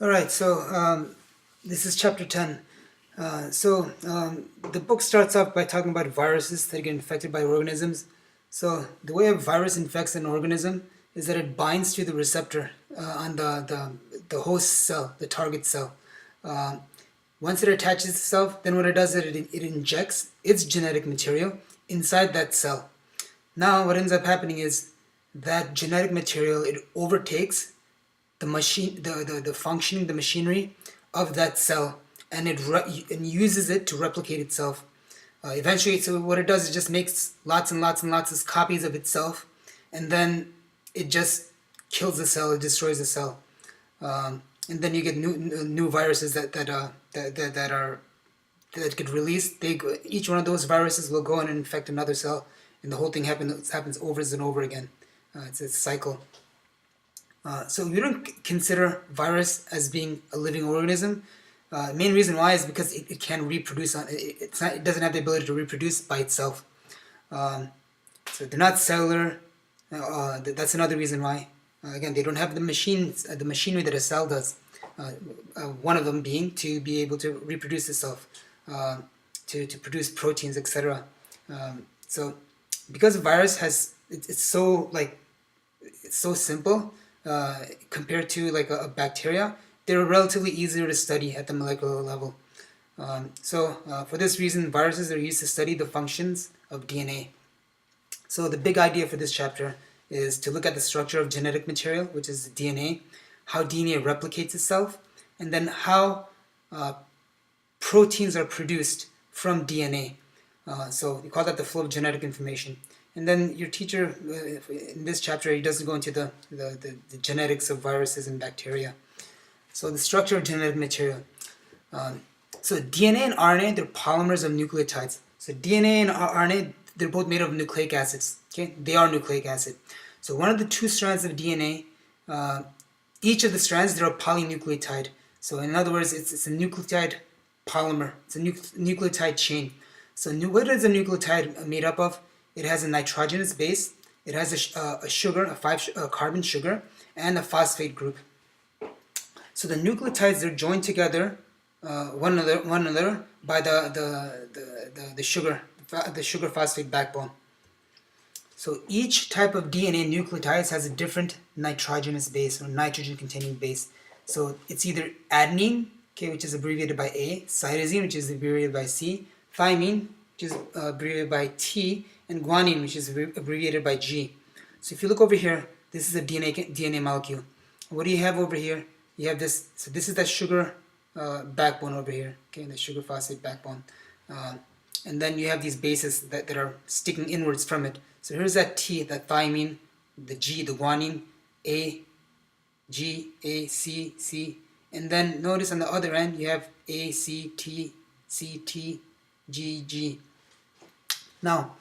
All right, so this is chapter 10. The book starts off by talking about viruses that get infected by organisms. So the way a virus infects an organism is that it binds to the receptor on the host cell, the target cell. Once it attaches itself, then what it does is it injects its genetic material inside that cell. Now what ends up happening is that genetic material, it overtakes the machine, the functioning, the machinery of that cell, and and uses it to replicate itself. Eventually, so what it does is just makes lots and lots and lots of copies of itself, and then it just kills the cell, it destroys the cell, and then you get new viruses that get released. Each one of those viruses will go in and infect another cell, and the whole thing happens over and over again. It's a cycle. So we don't consider virus as being a living organism. Main reason why is because it can reproduce it doesn't have the ability to reproduce by itself. So they're not cellular. That's another reason why. Again, they don't have the machinery that a cell does. One of them being to be able to reproduce itself, to produce proteins, etc. So because a virus it's so simple. Compared to like a bacteria, they're relatively easier to study at the molecular level. For this reason, viruses are used to study the functions of DNA. So the big idea for this chapter is to look at the structure of genetic material, which is DNA, how DNA replicates itself, and then how proteins are produced from DNA. So we call that the flow of genetic information. And then your teacher, in this chapter, he doesn't go into the genetics of viruses and bacteria. So the structure of genetic material. So DNA and RNA, they're polymers of nucleotides. So DNA and RNA, they're both made of nucleic acids. Okay, they are nucleic acid. So one of the two strands of DNA, each of the strands, they're a polynucleotide. So in other words, it's a nucleotide polymer. It's a nucleotide chain. So what is a nucleotide made up of? It has a nitrogenous base, it has a sugar, a carbon sugar, and a phosphate group. So the nucleotides are joined together, one another by the sugar phosphate backbone. So each type of DNA nucleotides has a different nitrogenous base or nitrogen-containing base. So it's either adenine, okay, which is abbreviated by A, cytosine, which is abbreviated by C, thymine, which is abbreviated by T, and guanine, which is abbreviated by G. So if you look over here, this is a DNA molecule. What do you have over here? You have this. So this is the sugar backbone over here. Okay, the sugar phosphate backbone. And then you have these bases that are sticking inwards from it. So here's that T, that thymine, the G, the guanine, A, G, A, C, C. And then notice on the other end, you have A, C, T, C, T, G, G. Now,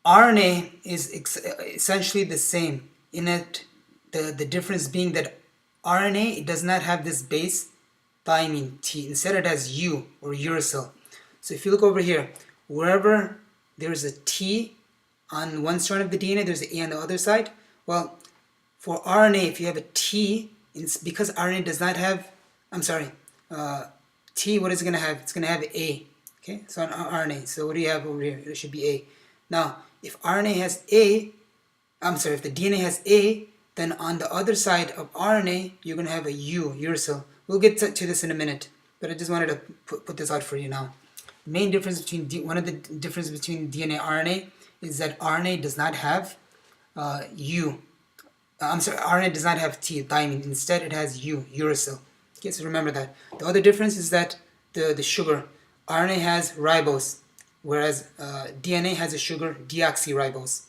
RNA is essentially the same, in that the difference being that RNA, it does not have this base thymine T. Instead it has U, or uracil. So if you look over here, wherever there's a T on one strand of the DNA, there's an A on the other side. Well, for RNA, if you have a T, it's because RNA does not have, T, what is it going to have? It's going to have A. Okay, so on RNA. So what do you have over here? It should be A. Now, if RNA has if the DNA has A, then on the other side of RNA, you're going to have a U, uracil. We'll get to this in a minute, but I just wanted to put this out for you now. The main difference one of the differences between DNA and RNA is that RNA does not have RNA does not have T, thymine. Instead, it has U, uracil. Okay, so remember that. The other difference is that the sugar, RNA has ribose, whereas DNA has a sugar, deoxyribose.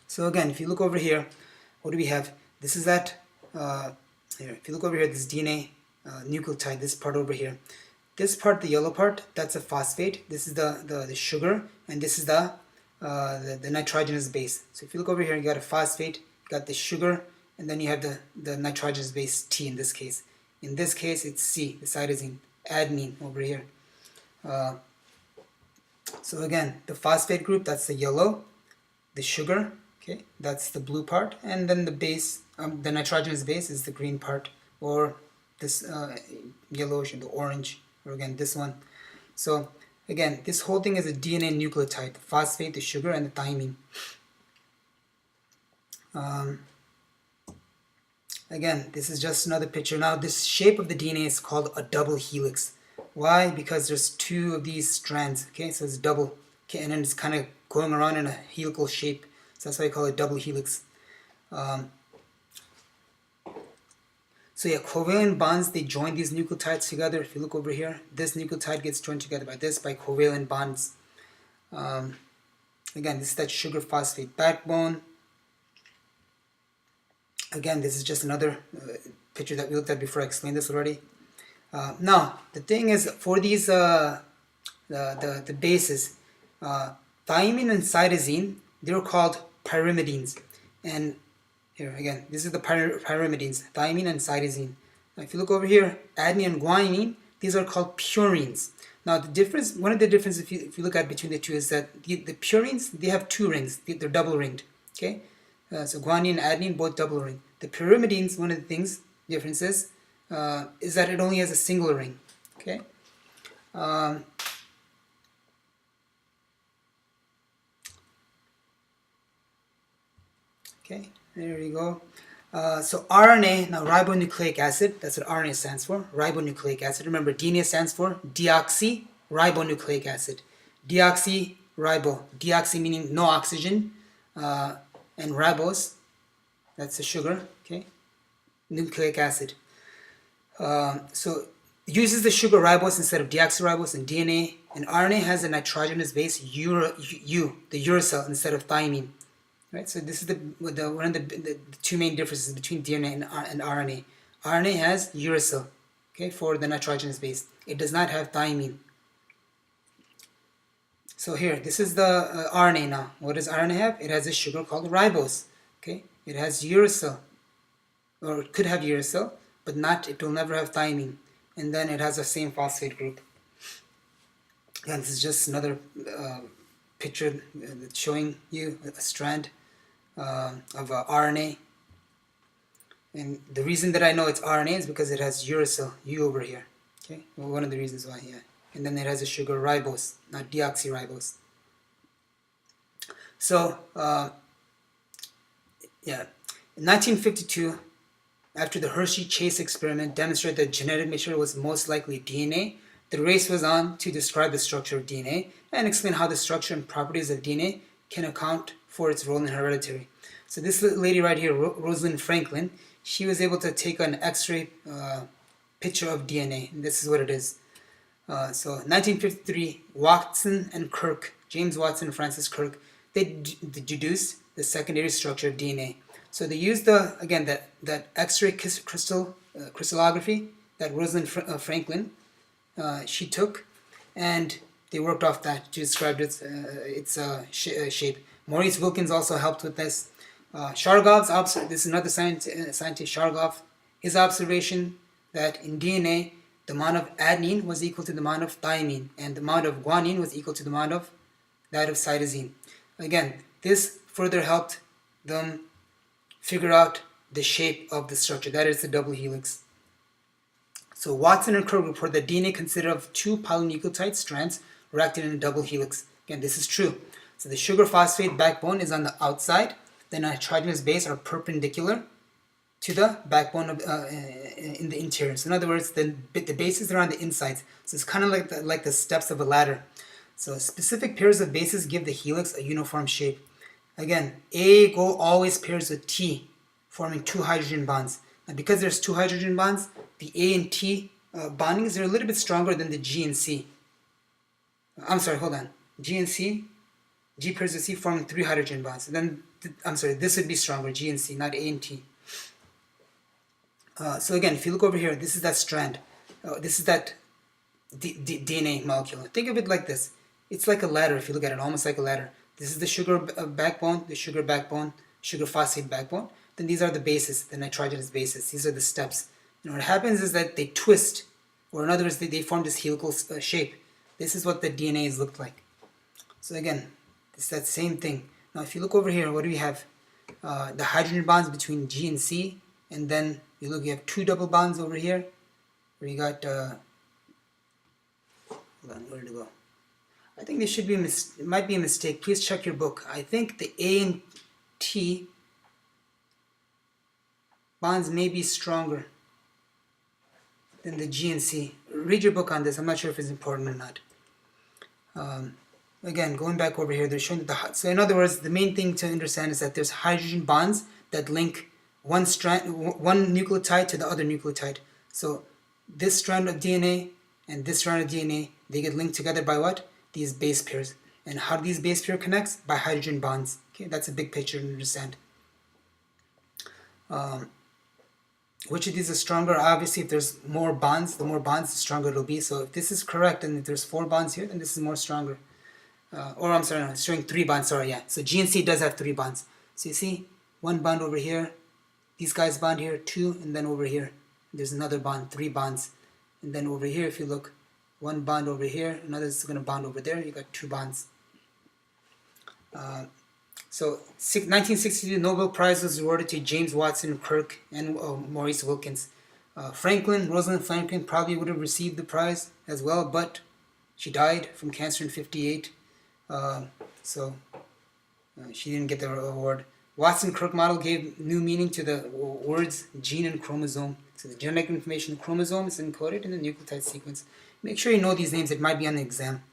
So again, if you look over here, what do we have? This is that, here, if you look over here, this DNA nucleotide, this part over here. This part, the yellow part, that's a phosphate. This is the sugar, and this is the nitrogenous base. So if you look over here, you got a phosphate, you got the sugar, and then you have the nitrogenous base T in this case. In this case, it's C, the cytosine, adenine over here. So again, the phosphate group, that's the yellow, the sugar, Okay, that's the blue part, and then the base, the nitrogenous base is the green part, or this yellowish and the orange, or again this one. So again, this whole thing is a DNA nucleotide, the phosphate, the sugar, and the thymine. Again, this is just another picture. Now this shape of the DNA is called a double helix. Why? Because there's two of these strands, okay? So it's double, okay? And then it's kind of going around in a helical shape. So that's why I call it double helix. So yeah, covalent bonds, they join these nucleotides together. If you look over here, this nucleotide gets joined together by this by covalent bonds. Again, this is that sugar phosphate backbone. Again, this is just another picture that we looked at before. I explained this already. Now, the thing is, for these the bases, thymine and cytosine, they're called pyrimidines. And here again, this is the pyrimidines, thymine and cytosine. Now, if you look over here, adenine and guanine, these are called purines. Now, the difference, one of the differences, if you look at between the two, is that the purines, they have two rings. They're double ringed. Okay. So guanine and adenine both double ring. The pyrimidines, one of the things differences is that it only has a single ring. Okay. Okay, there we go. So RNA, now ribonucleic acid, that's what RNA stands for, ribonucleic acid. Remember, DNA stands for deoxyribonucleic acid. Deoxyribo, deoxy meaning no oxygen, and ribose, that's the sugar, okay, nucleic acid. So it uses the sugar ribose instead of deoxyribose in DNA, and RNA has a nitrogenous base, the uracil instead of thymine. Right, so this is one of the two main differences between DNA and RNA. RNA has uracil, okay, for the nitrogenous base. It does not have thymine. So here, this is the RNA now. What does RNA have? It has a sugar called ribose. Okay, it has uracil, or it could have uracil, but not. It will never have thymine. And then it has the same phosphate group. And this is just another picture showing you a strand of RNA. And the reason that I know it's RNA is because it has uracil, U over here. Okay, well, one of the reasons why, yeah. And then it has a sugar ribose, not deoxyribose. So, yeah, in 1952, after the Hershey-Chase experiment demonstrated that genetic material was most likely DNA, the race was on to describe the structure of DNA and explain how the structure and properties of DNA can account for its role in heredity. So this lady right here, Rosalind Franklin, she was able to take an X-ray picture of DNA, and this is what it is. So 1953, Watson and Crick, James Watson and Francis Crick, they deduced the secondary structure of DNA. So they used that X-ray crystallography that Rosalind Franklin she took, and they worked off that to describe its shape. Maurice Wilkins also helped with this. Shargov's this is another scientist, Shargov. His observation that in DNA, the amount of adenine was equal to the amount of thymine, and the amount of guanine was equal to the amount of that of cytosine. Again, this further helped them figure out the shape of the structure, that is the double helix. So Watson and Crick report that DNA consisted of two polynucleotide strands wrapped in a double helix. Again, this is true. So the sugar phosphate backbone is on the outside, the nitrogenous base are perpendicular to the backbone of, in the interior. So in other words, the bases are on the inside. So it's kind of like the steps of a ladder. So specific pairs of bases give the helix a uniform shape. Again, A always pairs with T, forming two hydrogen bonds. And because there's two hydrogen bonds, the A and T bondings are a little bit stronger than the G and C. I'm sorry, hold on. G and C, G pairs with C forming three hydrogen bonds. And then, this would be stronger, G and C, not A and T. So again, if you look over here, this is that strand. This is that DNA molecule. Think of it like this. It's like a ladder if you look at it, almost like a ladder. This is the sugar backbone, sugar phosphate backbone. Then these are the bases, the nitrogenous bases. These are the steps. And what happens is that they twist, or in other words, they form this helical shape. This is what the DNAs look like. So again, it's that same thing. Now if you look over here, what do we have? The hydrogen bonds between G and C, and then you have two double bonds over here, where you got, hold on, where did it go? I think there should be it might be a mistake. Please check your book. I think the A and T bonds may be stronger than the G and C. Read your book on this. I'm not sure if it's important or not. Again, going back over here, they're showing that so in other words, the main thing to understand is that there's hydrogen bonds that link one nucleotide to the other nucleotide. So this strand of DNA and this strand of DNA, they get linked together by what? These base pairs. And how do these base pairs connect? By hydrogen bonds. Okay, that's a big picture to understand. Which of these is stronger? Obviously, if there's more bonds, the more bonds, the stronger it'll be. So if this is correct, and if there's 4 bonds here, then this is more stronger. Or I'm sorry, no, it's showing 3 bonds. Sorry, yeah. So G and C does have 3 bonds. So you see, 1 bond over here, these guys bond here, 2, and then over here, there's another bond, 3 bonds. And then over here, if you look, 1 bond over here, another is going to bond over there. You got 2 bonds. So 1962 Nobel Prize was awarded to James Watson Crick and Maurice Wilkins. Rosalind Franklin probably would have received the prize as well, but she died from cancer in 58. She didn't get the award. Watson-Crick model gave new meaning to the words gene and chromosome. So the genetic information in the chromosome is encoded in the nucleotide sequence. Make sure you know these names. It might be on the exam.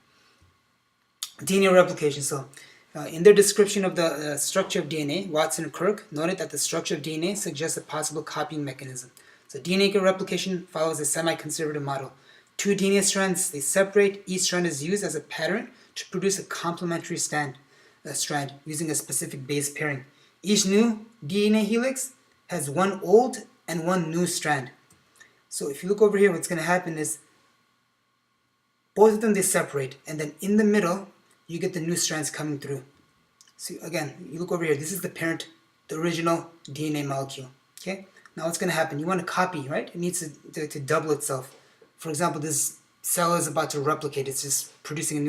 DNA replication. So in their description of the structure of DNA, Watson and Crick noted that the structure of DNA suggests a possible copying mechanism. So DNA replication follows a semi-conservative model. 2 DNA strands, they separate. Each strand is used as a pattern to produce a complementary strand using a specific base pairing. Each new DNA helix has 1 old and 1 new strand. So if you look over here, what's going to happen is both of them, they separate, and then in the middle you get the new strands coming through. So again, you look over here, this is the parent, the original DNA molecule. Okay, now what's going to happen? You want to copy, right? It needs to double itself. For example, this cell is about to replicate. It's just producing a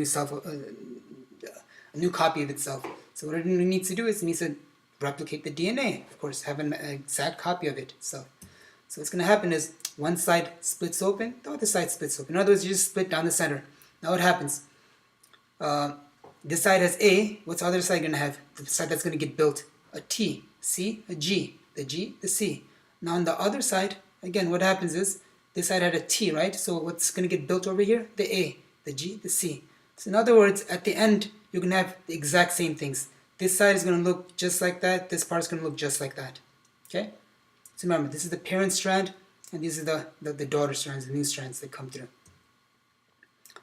new copy of itself. So what it needs to do is it needs to replicate the DNA, of course, have an exact copy of it. So what's going to happen is one side splits open, the other side splits open. In other words, you just split down the center. Now what happens? This side has A. What's the other side going to have? The side that's going to get built, a T, C, a G, the G, the C. Now on the other side, again, what happens is this side had a T, right? So what's going to get built over here? The A, the G, the C. So in other words, at the end, you're going to have the exact same things. This side is going to look just like that. This part is going to look just like that. Okay? So remember, this is the parent strand, and these are the daughter strands, the new strands that come through.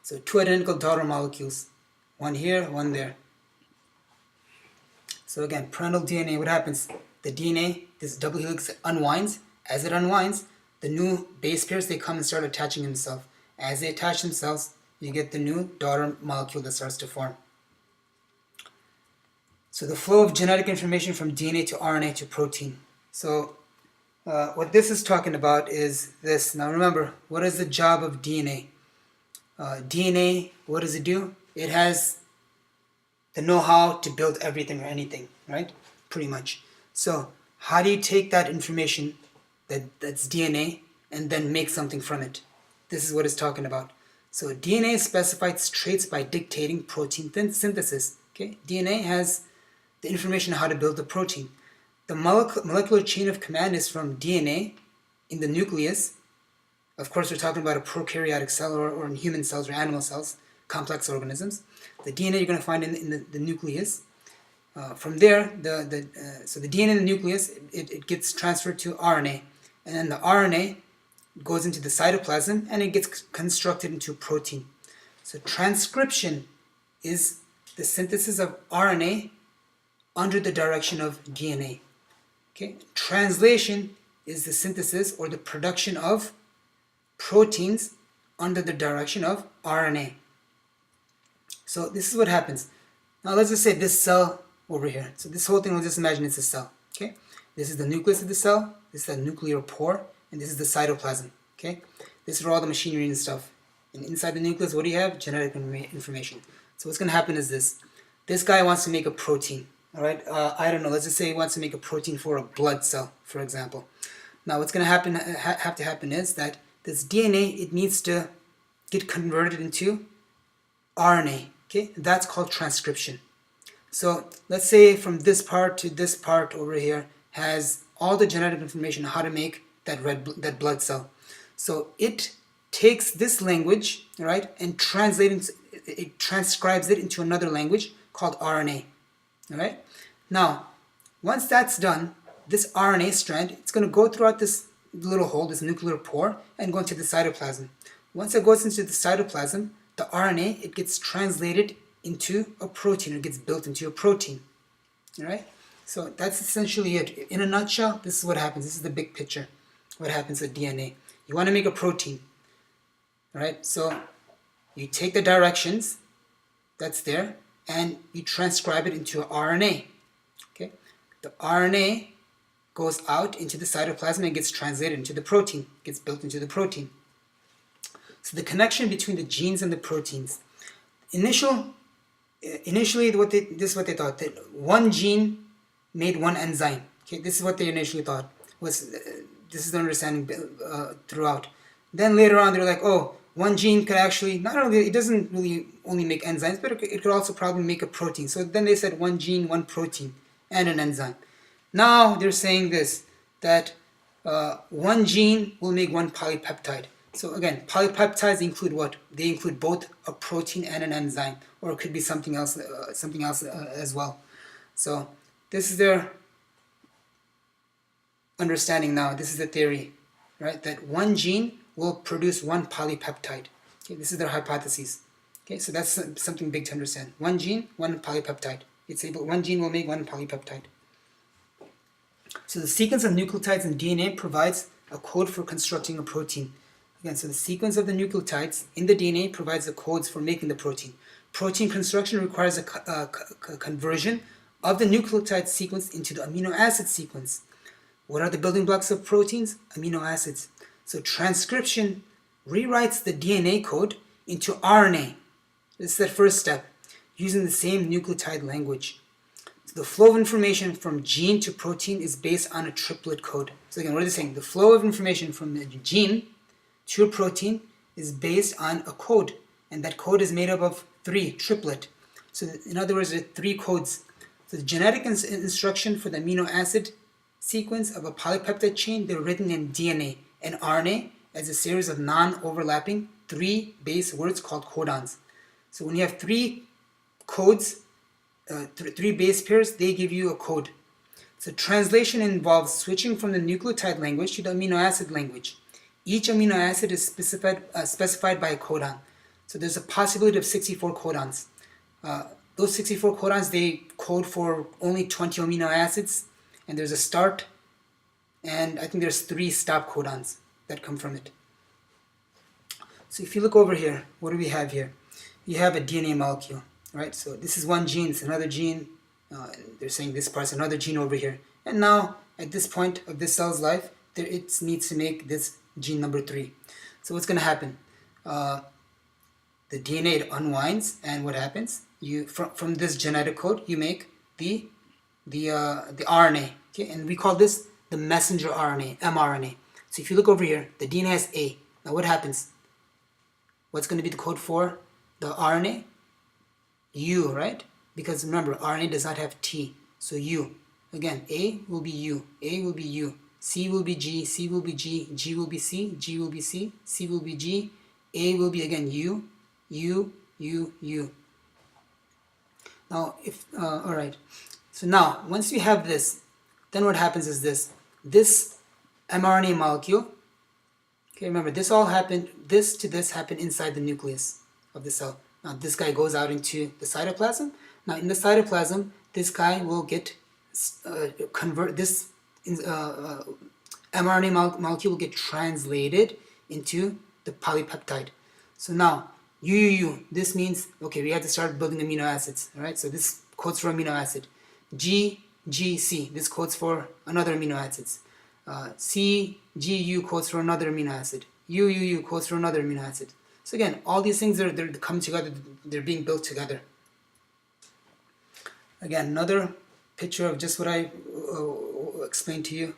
So 2 identical daughter molecules. 1 here, 1 there. So again, parental DNA, what happens? The DNA, this double helix unwinds. As it unwinds, the new base pairs, they come and start attaching themselves. As they attach themselves, you get the new daughter molecule that starts to form. So the flow of genetic information from DNA to RNA to protein. So what this is talking about is this. Now remember, what is the job of DNA? DNA, what does it do? It has the know-how to build everything or anything, right? Pretty much. So how do you take that information that's DNA and then make something from it? This is what it's talking about. So DNA specifies traits by dictating protein synthesis. Okay, DNA has the information on how to build the protein. The molecular chain of command is from DNA in the nucleus. Of course, we're talking about a prokaryotic cell or in human cells or animal cells, complex organisms. The DNA you're going to find in the nucleus. From there, so the DNA in the nucleus, it gets transferred to RNA. And then the RNA goes into the cytoplasm and it gets constructed into protein. So transcription is the synthesis of RNA under the direction of DNA. Okay? Translation is the synthesis or the production of proteins under the direction of RNA. So this is what happens. Now let's just say this cell over here. So this whole thing, we'll just imagine it's a cell. Okay? This is the nucleus of the cell, this is the nuclear pore, and this is the cytoplasm. Okay? This is all the machinery and stuff. And inside the nucleus, what do you have? Genetic information. So what's going to happen is this. This guy wants to make a protein. Alright, I don't know, let's just say he wants to make a protein for a blood cell, for example. Now what's going to have to happen is that this DNA, it needs to get converted into RNA. Okay, that's called transcription. So let's say from this part to this part over here has all the genetic information how to make that blood cell. So it takes this language, right, and it transcribes it into another language called RNA. All right. Now, once that's done, this RNA strand, it's going to go throughout this little hole, this nuclear pore, and go into the cytoplasm. Once it goes into the cytoplasm, the RNA, it gets translated into a protein. It gets built into a protein. All right. So that's essentially it. In a nutshell, this is what happens. This is the big picture. What happens with DNA? You want to make a protein. All right. So you take the directions that's there and you transcribe it into RNA. Okay. The RNA goes out into the cytoplasm and gets translated into the protein. Gets built into the protein. So the connection between the genes and the proteins. Initially, this is what they thought, that one gene made one enzyme. Okay, this is what they initially thought. This is the understanding throughout. Then later on, they're like, oh, one gene could actually, not only, it doesn't really only make enzymes, but it could also probably make a protein. So then they said one gene, one protein, and an enzyme. Now they're saying this, that one gene will make one polypeptide. So again, polypeptides include what? They include both a protein and an enzyme, or it could be something else as well. So this is their understanding now. This is the theory, right? That one gene will produce one polypeptide. Okay, this is their hypothesis. Okay, so that's something big to understand. One gene, one polypeptide. One gene will make one polypeptide. So the sequence of nucleotides in DNA provides a code for constructing a protein. Again, so the sequence of the nucleotides in the DNA provides the codes for making the protein. Protein construction requires a conversion of the nucleotide sequence into the amino acid sequence. What are the building blocks of proteins? Amino acids. So transcription rewrites the DNA code into RNA. This is the first step, using the same nucleotide language. So the flow of information from gene to protein is based on a triplet code. So again, what are they saying? The flow of information from the gene to a protein is based on a code, and that code is made up of triplet. So in other words, there are 3 codes. So the genetic instruction for the amino acid sequence of a polypeptide chain, they're written in DNA and RNA as a series of non-overlapping 3 base words called codons. So when you have 3 codes, 3 base pairs, they give you a code. So translation involves switching from the nucleotide language to the amino acid language. Each amino acid is specified by a codon. So there's a possibility of 64 codons. Those 64 codons, they code for only 20 amino acids, and there's a start, and I think there's 3 stop codons that come from it. So if you look over here, what do we have here? You have a DNA molecule, right? So this is one gene, it's another gene. They're saying this part's another gene over here. And now, at this point of this cell's life, it needs to make this gene number 3. So what's going to happen? The DNA, it unwinds, and what happens? You from this genetic code, you make the RNA. Okay, and we call this the messenger RNA, mRNA. So if you look over here, the DNA has A. Now what happens? What's going to be the code for the RNA? U, right? Because remember, RNA does not have T. So U. Again, A will be U. A will be U. C will be G. C will be G. G will be C. G will be C. C will be G. A will be again U. U, U, U. Now, all right. So now, once we have this, then what happens is this mRNA molecule, okay, remember, this to this happened inside the nucleus of the cell. Now, this guy goes out into the cytoplasm. Now, in the cytoplasm, this guy will get, this mRNA molecule will get translated into the polypeptide. So now, this means, okay, we have to start building amino acids, all right? So this codes for amino acid. GC, this codes for another amino acids. CGU codes for another amino acid. UUU codes for another amino acid. So again, all these things they're coming together, they're being built together. Again, another picture of just what I explained to you.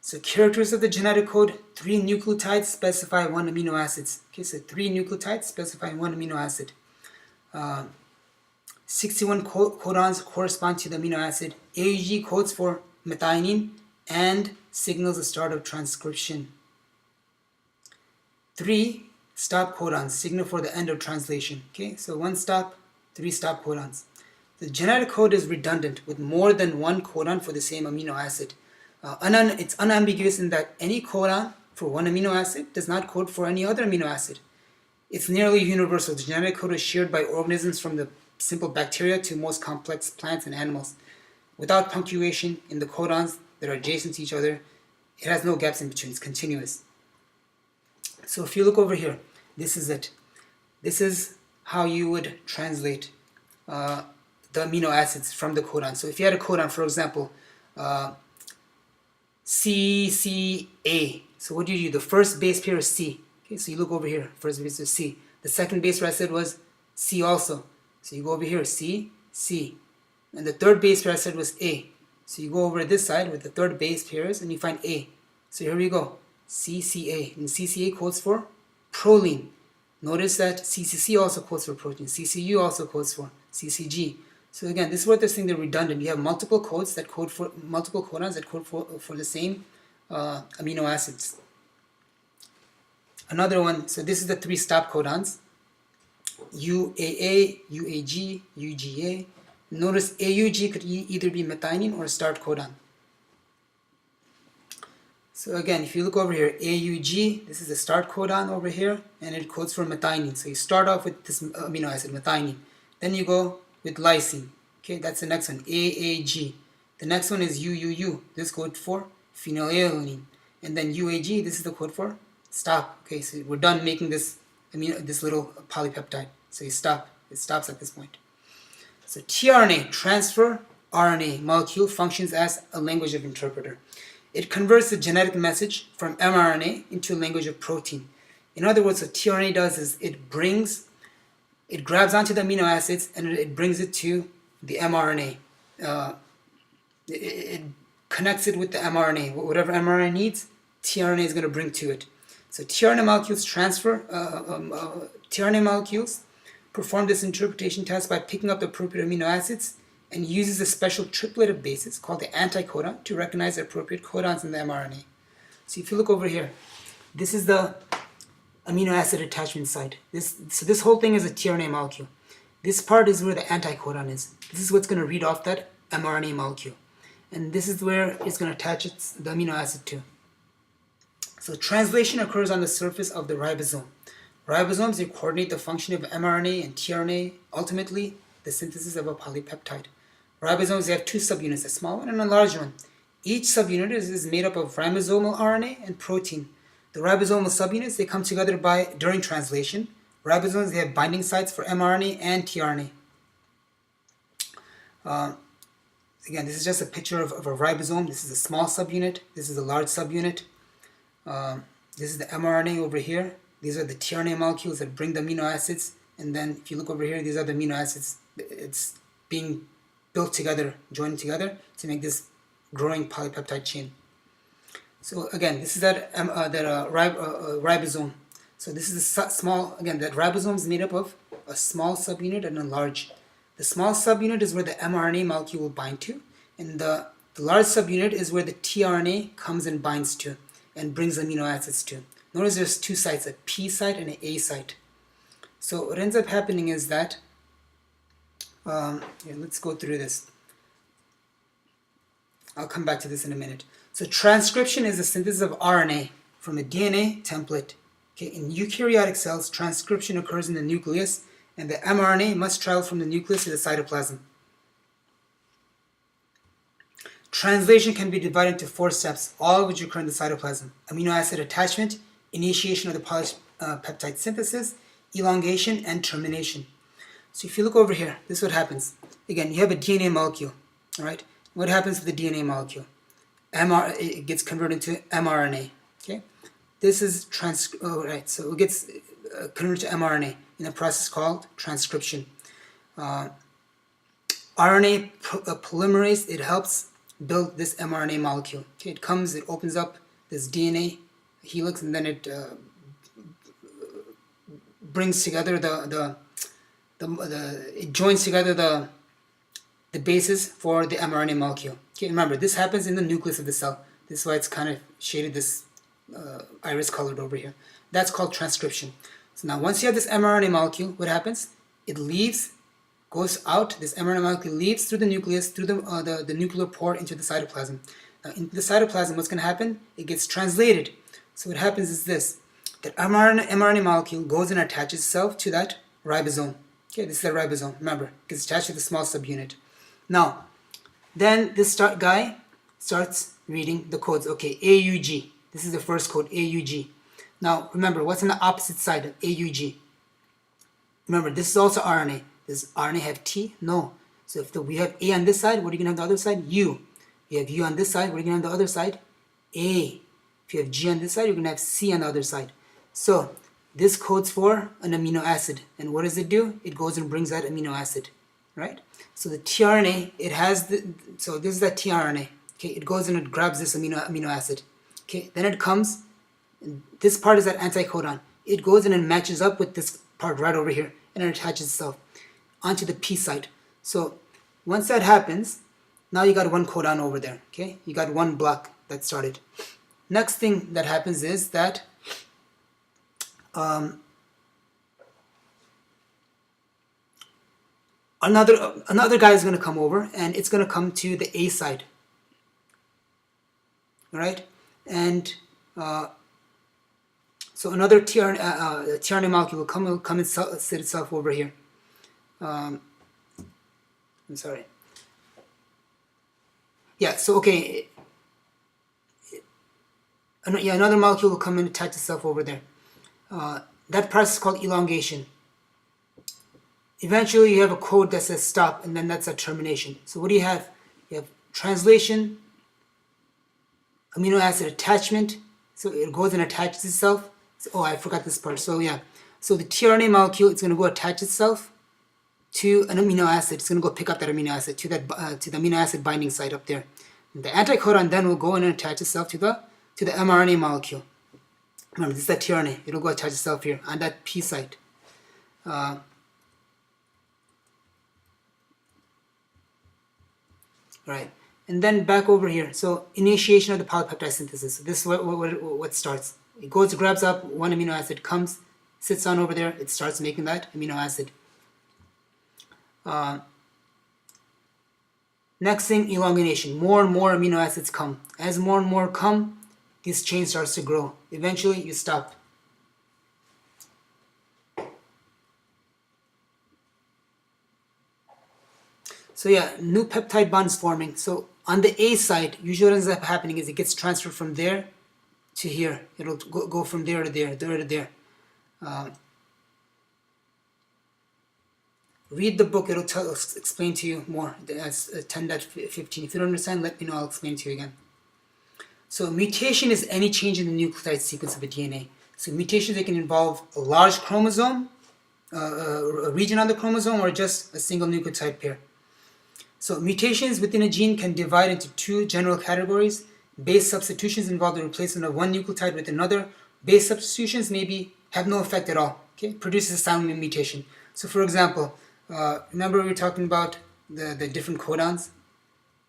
So characters of the genetic code, 3 nucleotides specify 1 amino acids. Okay, so 3 nucleotides specify 1 amino acid. 61 codons correspond to the amino acid. AUG codes for methionine and signals the start of transcription. 3 stop codons signal for the end of translation. Okay, so 1 stop, 3 stop codons. The genetic code is redundant with more than 1 codon for the same amino acid. It's unambiguous in that any codon for 1 amino acid does not code for any other amino acid. It's nearly universal. The genetic code is shared by organisms from the simple bacteria to most complex plants and animals. Without punctuation in the codons that are adjacent to each other, it has no gaps in between. It's continuous. So if you look over here, this is it. This is how you would translate the amino acids from the codon. So if you had a codon, for example, CCA. So what do you do? The first base pair is C. Okay, so you look over here. First base is C. The second base pair I said was C also. So you go over here, C, C. And the third base pair I said was A. So you go over this side with the third base pairs and you find A. So here we go. CCA. And CCA codes for proline. Notice that CCC also codes for protein. CCU also codes for CCG. So again, this is what they're saying, they're redundant. You have multiple codes that code for multiple codons that code for the same amino acids. Another one, so this is the 3 stop codons. UAA, UAG, UGA. Notice AUG could either be methionine or a start codon. So again, if you look over here, AUG, this is a start codon over here, and it codes for methionine. So you start off with this amino acid, methionine. Then you go with lysine. Okay, that's the next one, AAG. The next one is UUU. This code for phenylalanine. And then UAG, this is the code for stop. Okay, so we're done making this little polypeptide. So you stop. It stops at this point. So tRNA, transfer RNA molecule, functions as a language of interpreter. It converts the genetic message from mRNA into a language of protein. In other words, what tRNA does is it grabs onto the amino acids and it brings it to the mRNA. It connects it with the mRNA. Whatever mRNA needs, tRNA is going to bring to it. So tRNA molecules perform this interpretation task by picking up the appropriate amino acids and uses a special triplet of bases called the anticodon to recognize the appropriate codons in the mRNA. So if you look over here, this is the amino acid attachment site. This whole thing is a tRNA molecule. This part is where the anticodon is. This is what's going to read off that mRNA molecule. And this is where it's going to attach the amino acid to. So translation occurs on the surface of the ribosome. Ribosomes, they coordinate the function of mRNA and tRNA, ultimately the synthesis of a polypeptide. Ribosomes, they have 2 subunits, a small one and a large one. Each subunit is made up of ribosomal RNA and protein. The ribosomal subunits, they come together during translation. Ribosomes, they have binding sites for mRNA and tRNA. Again, this is just a picture of a ribosome. This is a small subunit. This is a large subunit. This is the mRNA over here. These are the tRNA molecules that bring the amino acids. And then if you look over here, these are the amino acids. It's being built together, joined together to make this growing polypeptide chain. So again, this is that ribosome. So this is a small, again, that ribosome is made up of a small subunit and a large. The small subunit is where the mRNA molecule will bind to, and the large subunit is where the tRNA comes and binds to and brings amino acids to. Notice there's 2 sites, a P site and an A site. So what ends up happening is that, let's go through this. I'll come back to this in a minute. So transcription is the synthesis of RNA from a DNA template. Okay, in eukaryotic cells, transcription occurs in the nucleus, and the mRNA must travel from the nucleus to the cytoplasm. Translation can be divided into 4 steps, all of which occur in the cytoplasm. Amino acid attachment, initiation of the polypeptide synthesis, elongation, and termination. So if you look over here, this is what happens. Again, you have a DNA molecule, all right? What happens to the DNA molecule? It gets converted into mRNA, okay? This is so it gets converted to mRNA in a process called transcription. RNA polymerase, it helps build this mRNA molecule. Okay, it comes, it opens up this DNA helix, and then it brings together it joins together the bases for the mRNA molecule. Okay, remember, this happens in the nucleus of the cell. This is why it's kind of shaded this iris colored over here. That's called transcription. So now once you have this mRNA molecule, what happens? It leaves, goes out, this mRNA molecule leaves through the nucleus, through the nuclear pore into the cytoplasm. Now in the cytoplasm, what's going to happen? It gets translated. So what happens is this, that mRNA molecule goes and attaches itself to that ribosome. Okay, this is the ribosome, remember, it gets attached to the small subunit. Now, then this guy starts reading the codes. Okay, AUG, this is the first code, AUG. Now, remember, what's on the opposite side of AUG? Remember, this is also RNA. Does RNA have T? No. So if we have A on this side, what are you going to have on the other side? U. If you have U on this side, what are you going to have on the other side? A. If you have G on this side, you're going to have C on the other side. So this codes for an amino acid. And what does it do? It goes and brings that amino acid, right? So the tRNA, it has so this is that tRNA. Okay, it goes and it grabs this amino acid. Okay, then it comes, and this part is that anticodon. It goes and it matches up with this part right over here, and it attaches itself onto the P site. So once that happens, now you got one codon over there. Okay, you got one block that started. Next thing that happens is that another guy is going to come over, and it's going to come to the A side, right? And so another tRNA molecule will come and sit itself over here. I'm sorry. Yeah. So okay. Another molecule will come and attach itself over there. That process is called elongation. Eventually, you have a code that says stop, and then that's a termination. So what do you have? You have translation, amino acid attachment. So it goes and attaches itself. Oh, I forgot this part. So yeah. So the tRNA molecule, it's going to go attach itself to an amino acid. It's going to go pick up that amino acid to that to the amino acid binding site up there. And the anticodon then will go in and attach itself to the mRNA molecule. Remember, this is that tRNA. It'll go attach itself here on that P site. Right, and then back over here. So initiation of the polypeptide synthesis. So this is what starts. It goes, grabs up one amino acid, comes, sits on over there. It starts making that amino acid. Next thing, elongation. More and more amino acids come. As more and more come, this chain starts to grow. Eventually, you stop. So yeah, new peptide bonds forming. So on the A side, usually what ends up happening is it gets transferred from there to here. It'll go from there to there, there to there. Read the book. It'll explain to you more. That's 10.15. If you don't understand, let me know. I'll explain to you again. So mutation is any change in the nucleotide sequence of a DNA. So mutations, they can involve a large chromosome, a region on the chromosome, or just a single nucleotide pair. So mutations within a gene can divide into two general categories. Base substitutions involve the replacement of one nucleotide with another. Base substitutions maybe have no effect at all. Okay, produces a silent mutation. So for example, remember we were talking about the different codons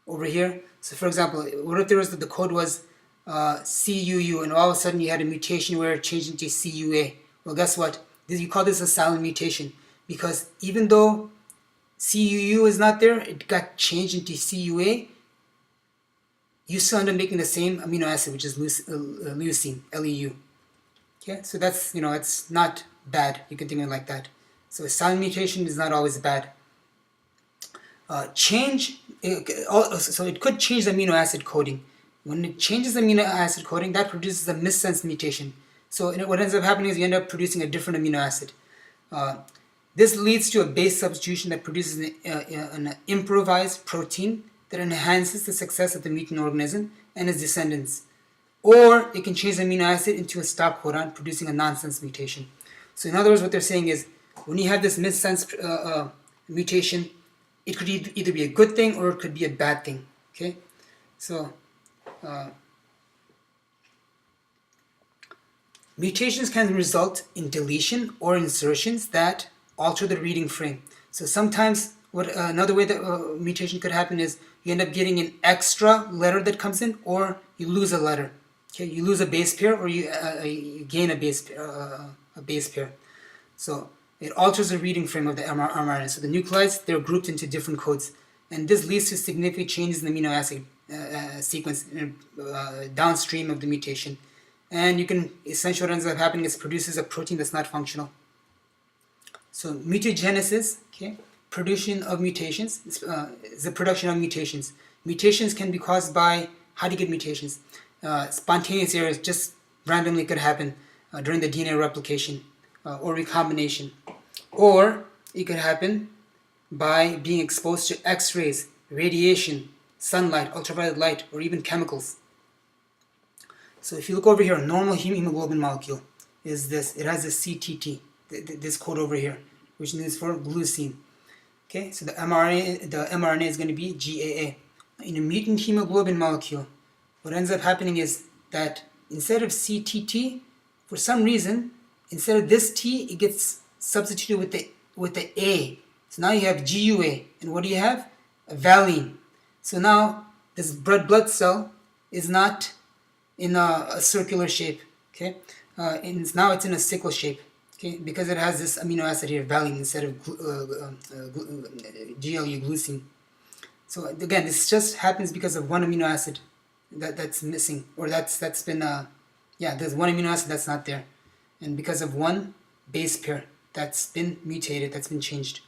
over here. So for example, what if there was the code was CUU, and all of a sudden you had a mutation where it changed into CUA? Well, guess what? You call this a silent mutation, because even though CUU is not there, it got changed into CUA. You still end up making the same amino acid, which is leucine, LEU. Okay, so that's, it's not bad. You can think of it like that. So a silent mutation is not always bad. So it could change the amino acid coding. When it changes the amino acid coding, that produces a missense mutation. So what ends up happening is you end up producing a different amino acid. This leads to a base substitution that produces an improvised protein that enhances the success of the mutant organism and its descendants. Or it can change the amino acid into a stop codon, producing a nonsense mutation. So in other words, what they're saying is, when you have this missense mutation, it could either be a good thing or it could be a bad thing. Okay. So mutations can result in deletion or insertions that alter the reading frame. So sometimes another way that mutation could happen is you end up getting an extra letter that comes in, or you lose a letter. Okay, you lose a base pair, or you gain a base pair. So it alters the reading frame of the mRNA. So the nucleotides, they're grouped into different codes, and this leads to significant changes in the amino acid sequence downstream of the mutation. And you can, essentially what ends up happening is produces a protein that's not functional. So mutagenesis, okay, production of mutations, is the production of mutations. Mutations can be caused by, how do you get mutations? Spontaneous errors, just randomly could happen during the DNA replication or recombination. Or it could happen by being exposed to X-rays, radiation, sunlight, ultraviolet light, or even chemicals. So if you look over here, a normal hemoglobin molecule is this. It has a CTT, this code over here, which stands for glucine. Okay, so the mRNA is going to be GAA. In a mutant hemoglobin molecule, what ends up happening is that instead of CTT, for some reason, instead of this T, it gets substituted with the A. So now you have GUA, and what do you have? A valine. So now this red blood cell is not in a circular shape, okay? And now it's in a sickle shape, okay? Because it has this amino acid here, valine, instead of GLU, glucine. So again, this just happens because of one amino acid that's missing, or that's been there's one amino acid that's not there, and because of one base pair that's been mutated, that's been changed.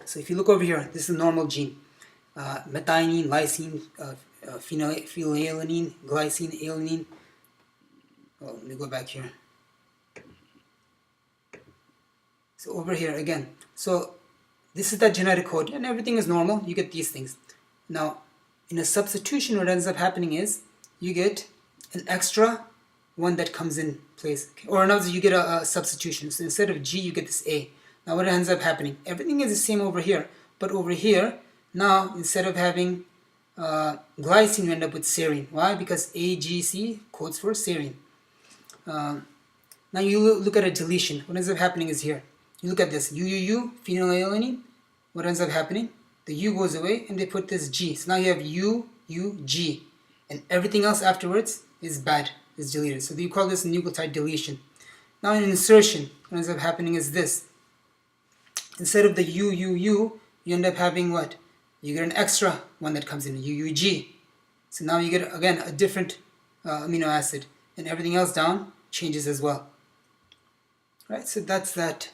So if you look over here, this is a normal gene. Methionine, lysine, phenylalanine, glycine, alanine. Oh, let me go back here. So over here again. So this is that genetic code, and everything is normal. You get these things. Now, in a substitution, what ends up happening is you get an extra one that comes in place. Okay? Or in other words, you get a substitution. So instead of G, you get this A. Now what ends up happening? Everything is the same over here, but over here, now instead of having glycine, you end up with serine. Why? Because AGC codes for serine. Now you look at a deletion. What ends up happening is here. You look at this UUU, phenylalanine. What ends up happening? The U goes away and they put this G. So now you have UUG. And everything else afterwards is bad, is deleted. So you call this nucleotide deletion. Now in insertion, what ends up happening is this. Instead of the UUU, you end up having what? You get an extra one that comes in, UUG. So now you get, again, a different amino acid. And everything else down changes as well. Right, so that's that.